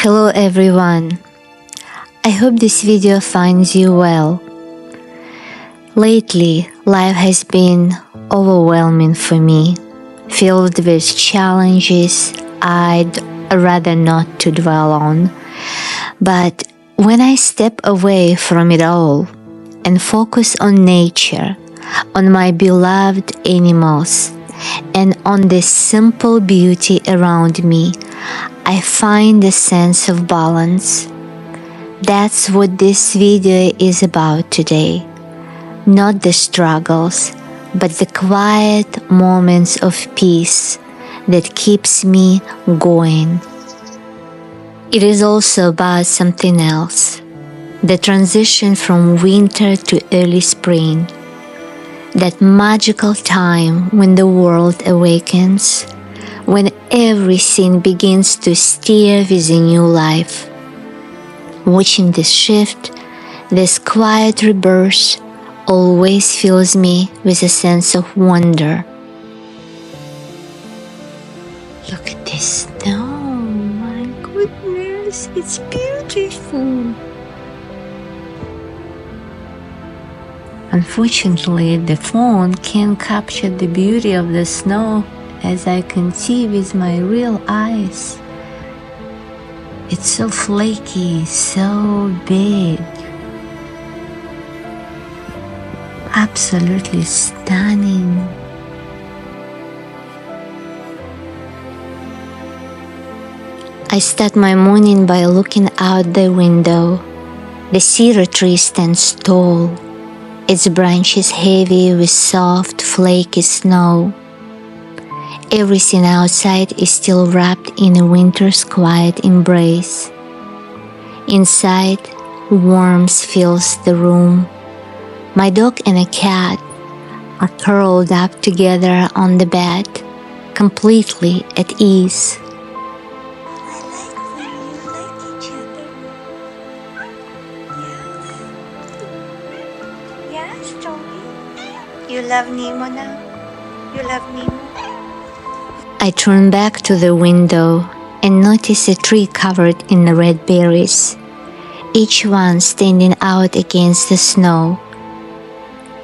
Hello everyone, I hope this video finds you well. Lately, life has been overwhelming for me, filled with challenges I'd rather not to dwell on. But when I step away from it all and focus on nature, on my beloved animals, and on the simple beauty around me, I find a sense of balance. That's what this video is about today. Not the struggles, but the quiet moments of peace that keeps me going. It is also about something else, the transition from winter to early spring, that magical time when the world awakens, when everything begins to stir with a new life. Watching this shift, this quiet rebirth, always fills me with a sense of wonder. Look at this snow, my goodness, it's beautiful. Unfortunately, the phone can't capture the beauty of the snow as I can see with my real eyes. It's so flaky, so big. Absolutely stunning. I start my morning by looking out the window. The cedar tree stands tall, its branches heavy with soft, flaky snow. Everything outside is still wrapped in a winter's quiet embrace. Inside, warmth fills the room. My dog and a cat are curled up together on the bed, completely at ease. I like when you like each other. Yes, Tommy. You love Nemo now? You love Nemo? I turn back to the window and notice a tree covered in red berries, each one standing out against the snow.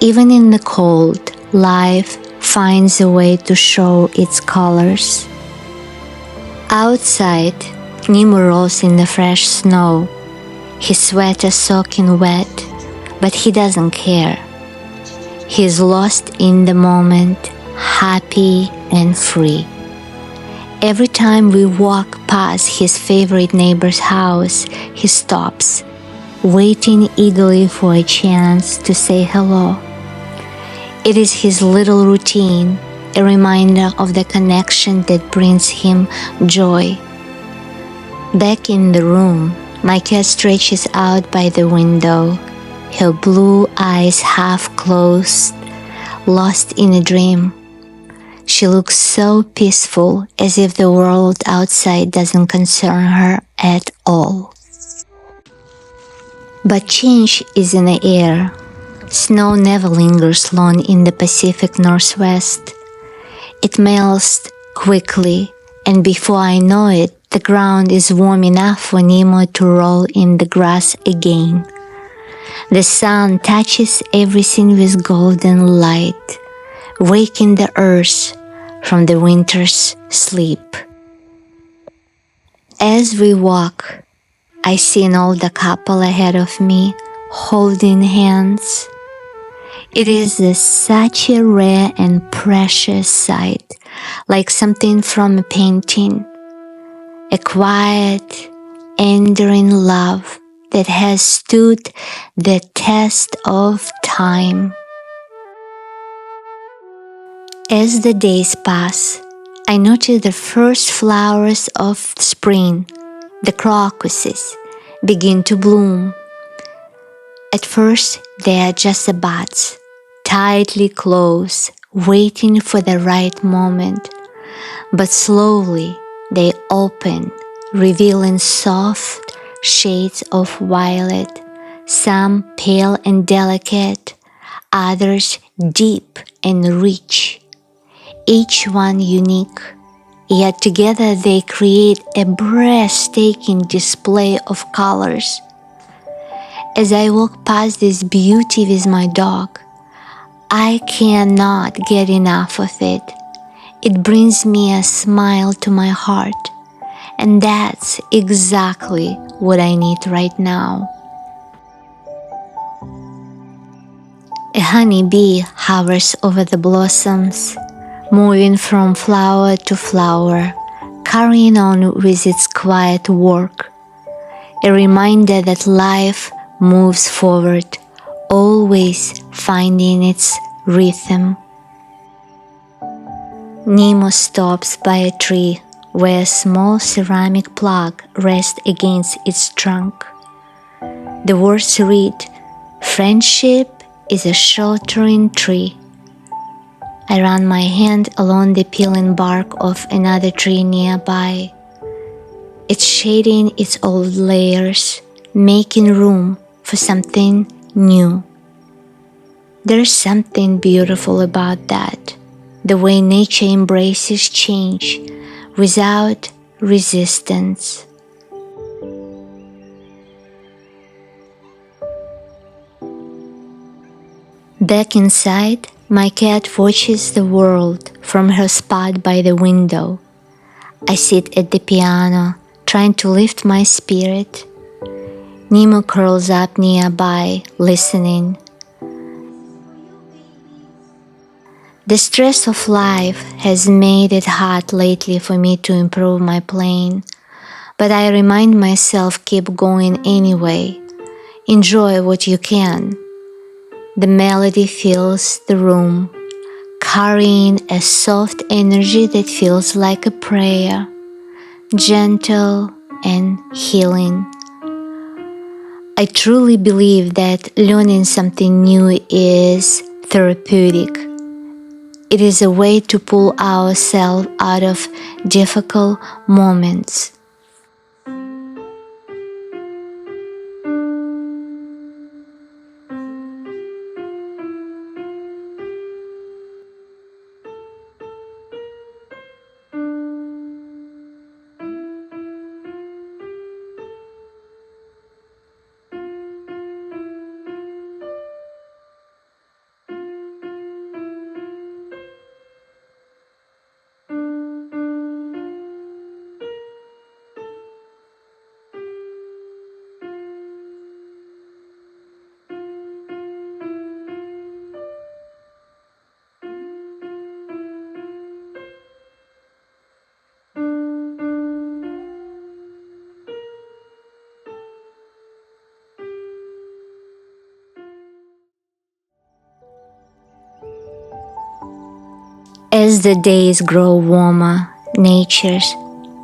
Even in the cold, life finds a way to show its colors. Outside, Nemo rolls in the fresh snow, his sweater soaking wet, but he doesn't care. He's lost in the moment, happy and free. Every time we walk past his favorite neighbor's house, he stops, waiting eagerly for a chance to say hello. It is his little routine, a reminder of the connection that brings him joy. Back in the room, my cat stretches out by the window, her blue eyes half closed, lost in a dream. She looks so peaceful, as if the world outside doesn't concern her at all. But change is in the air. Snow never lingers long in the Pacific Northwest. It melts quickly, and before I know it, the ground is warm enough for Nemo to roll in the grass again. The sun touches everything with golden light, waking the earth from the winter's sleep. As we walk, I see an older couple ahead of me, holding hands. It is such a rare and precious sight, like something from a painting. A quiet, enduring love that has stood the test of time. As the days pass, I notice the first flowers of spring, the crocuses, begin to bloom. At first, they are just buds, tightly closed, waiting for the right moment. But slowly, they open, revealing soft, shades of violet, some pale and delicate, others deep and rich, each one unique, yet together they create a breathtaking display of colors. As I walk past this beauty with my dog, I cannot get enough of it. It brings me a smile to my heart, and that's exactly what I need right now. A honeybee hovers over the blossoms, moving from flower to flower, carrying on with its quiet work. A reminder that life moves forward, always finding its rhythm. Nemo stops by a tree where a small ceramic plug rests against its trunk. The words read, "Friendship is a sheltering tree." I run my hand along the peeling bark of another tree nearby. It's shading its old layers, making room for something new. There's something beautiful about that, the way nature embraces change without resistance. Back inside, my cat watches the world from her spot by the window. I sit at the piano, trying to lift my spirit. Nemo curls up nearby, listening. The stress of life has made it hard lately for me to improve my playing, but I remind myself keep going anyway. Enjoy what you can. The melody fills the room, carrying a soft energy that feels like a prayer, gentle and healing. I truly believe that learning something new is therapeutic. It is a way to pull ourselves out of difficult moments. As the days grow warmer, nature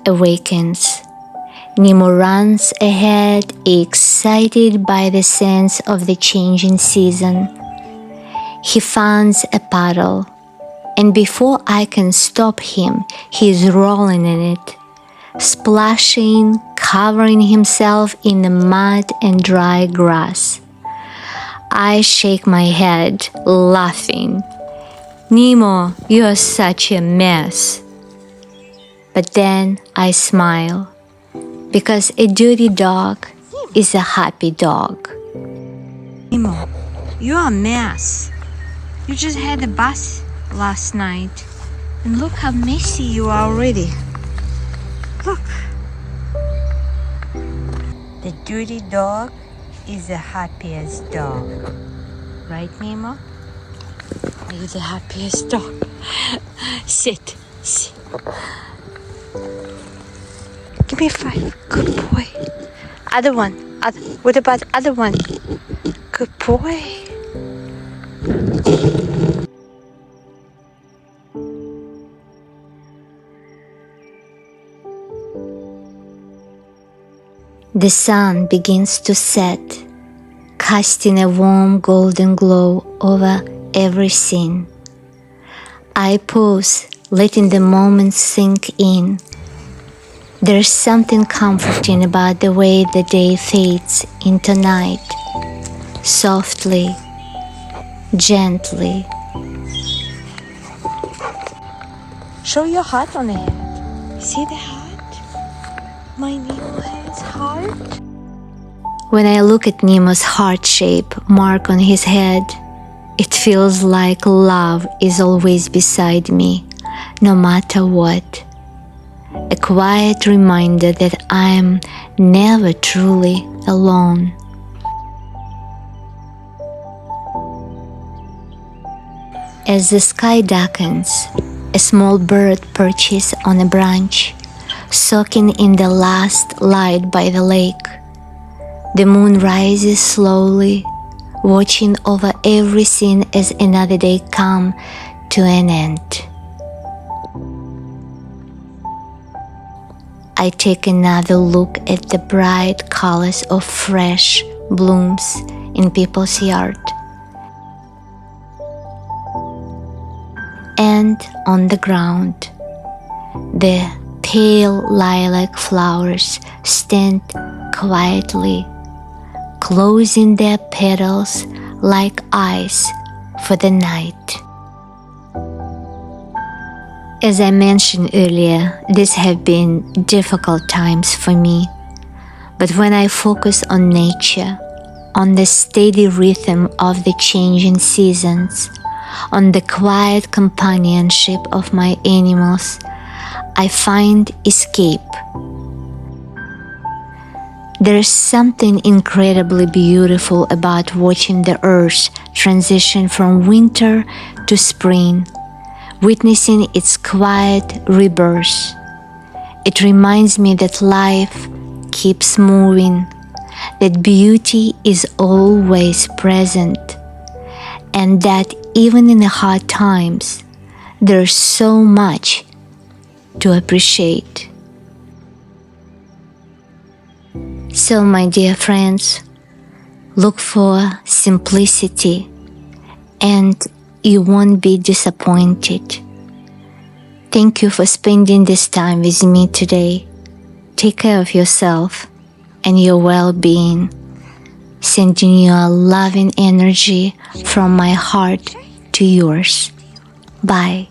awakens. Nemo runs ahead, excited by the sense of the changing season. He finds a puddle, and before I can stop him, he's rolling in it, splashing, covering himself in the mud and dry grass. I shake my head, laughing. "Nemo, you're such a mess." But then I smile, because a dirty dog is a happy dog. Nemo, you're a mess. You just had a bath last night, and look how messy you are already. Look. The dirty dog is the happiest dog. Right, Nemo? Are you the happiest dog? Sit. Give me 5. Good boy. Other one. What about the other one? Good boy. The sun begins to set, casting a warm golden glow over every scene. I pause, letting the moment sink in. There's something comforting about the way the day fades into night, softly, gently. Show your heart on the head. See the heart? My Nemo has heart. When I look at Nemo's heart shape mark on his head, it feels like love is always beside me, no matter what. A quiet reminder that I'm never truly alone. As the sky darkens, a small bird perches on a branch, soaking in the last light by the lake. The moon rises slowly, watching over everything as another day comes to an end. I take another look at the bright colors of fresh blooms in people's yard. And on the ground, the pale lilac flowers stand quietly, closing their petals like eyes for the night. As I mentioned earlier, these have been difficult times for me. But when I focus on nature, on the steady rhythm of the changing seasons, on the quiet companionship of my animals, I find escape. There is something incredibly beautiful about watching the earth transition from winter to spring, witnessing its quiet rebirth. It reminds me that life keeps moving, that beauty is always present, and that even in the hard times, there's so much to appreciate. So, my dear friends, look for simplicity and you won't be disappointed. Thank you for spending this time with me today. Take care of yourself and your well-being. Sending you a loving energy from my heart to yours. Bye.